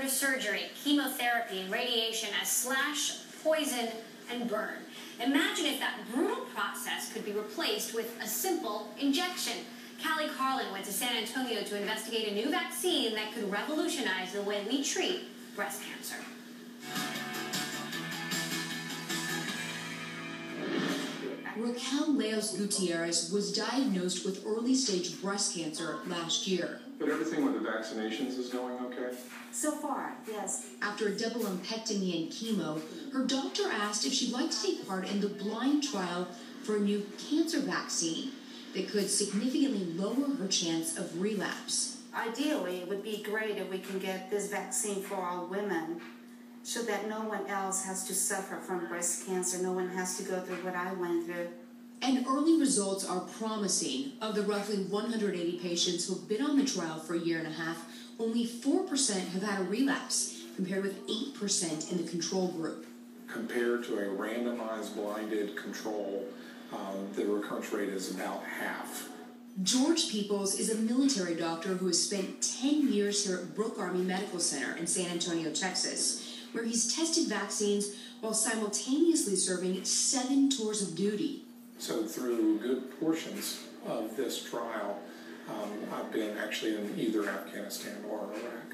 through surgery, chemotherapy, and radiation as slash, poison, and burn. Imagine if that brutal process could be replaced with a simple injection. Callie Carlin went to San Antonio to investigate a new vaccine that could revolutionize the way we treat breast cancer. Raquel Leos Gutierrez was diagnosed with early-stage breast cancer last year. But everything with the vaccinations is going okay? So far, yes. After a double lumpectomy and chemo, her doctor asked if she'd like to take part in the blind trial for a new cancer vaccine that could significantly lower her chance of relapse. Ideally, it would be great if we can get this vaccine for all women so that no one else has to suffer from breast cancer. No one has to go through what I went through. And early results are promising. Of the roughly 180 patients who've been on the trial for a year and a half, only 4% have had a relapse, compared with 8% in the control group. Compared to a randomized blinded control, the recurrence rate is about half. George Peoples is a military doctor who has spent 10 years here at Brooke Army Medical Center in San Antonio, Texas, where he's tested vaccines while simultaneously serving 7 tours of duty. So through good portions of this trial, I've been actually in either Afghanistan or Iraq.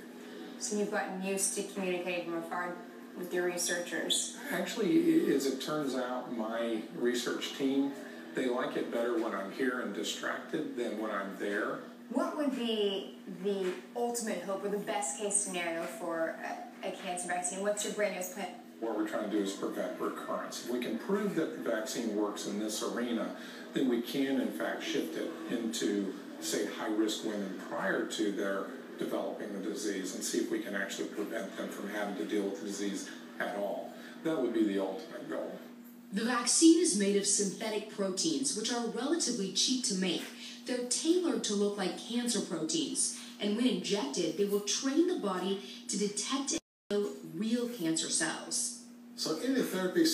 So you've gotten used to communicating from afar with your researchers? Actually, as it turns out, my research team, they like it better when I'm here and distracted than when I'm there. What would be the ultimate hope or the best case scenario for a cancer vaccine? What's your grandiose plan? What we're trying to do is prevent recurrence. If we can prove that the vaccine works in this arena, then we can, in fact, shift it into, say, high-risk women prior to their developing the disease and see if we can actually prevent them from having to deal with the disease at all. That would be the ultimate goal. The vaccine is made of synthetic proteins, which are relatively cheap to make. They're tailored to look like cancer proteins, and when injected, they will train the body to detect and kill real cancer cells. So immunotherapy,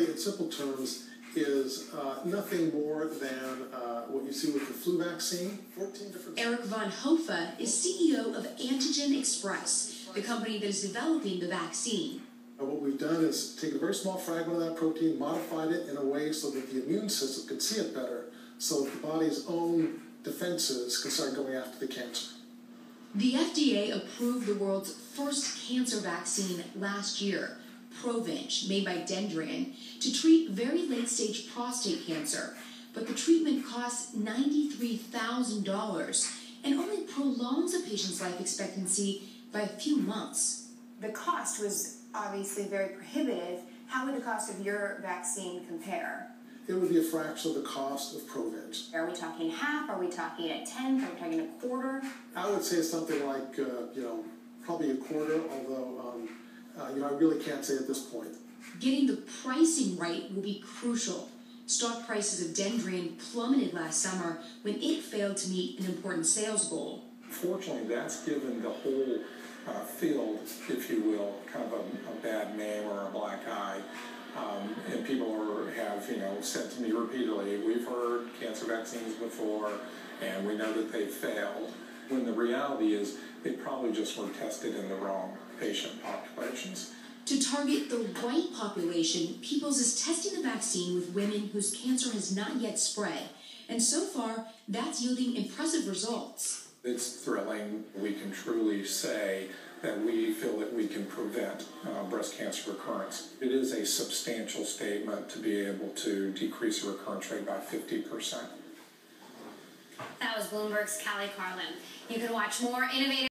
in simple terms, is nothing more than what you see with the flu vaccine. 14 different. Eric Von Hofe is CEO of Antigen Express, the company that is developing the vaccine. What we've done is taken a very small fragment of that protein, modified it in a way so that the immune system can see it better, so that the body's own defenses can start going after the cancer. The FDA approved the world's first cancer vaccine last year, Provenge, made by Dendrian, to treat very late-stage prostate cancer. But the treatment costs $93,000 and only prolongs a patient's life expectancy by a few months. The cost was obviously very prohibitive. How would the cost of your vaccine compare? It would be a fraction of the cost of Provenge. Are we talking half? Are we talking a tenth? Are we talking a quarter? I would say something like, probably a quarter, although, I really can't say at this point. Getting the pricing right will be crucial. Stock prices of Dendrian plummeted last summer when it failed to meet an important sales goal. Fortunately, that's given the whole field, if you will, kind of a bad name or a black eye. And people have said to me repeatedly, we've heard cancer vaccines before, and we know that they failed. When the reality is, they probably just were tested in the wrong patient populations. To target the right population, Peoples is testing the vaccine with women whose cancer has not yet spread. And so far, that's yielding impressive results. It's thrilling. We can truly say that we feel that we can prevent breast cancer recurrence. It is a substantial statement to be able to decrease the recurrence rate by 50%. That was Bloomberg's Callie Carlin. You can watch more innovative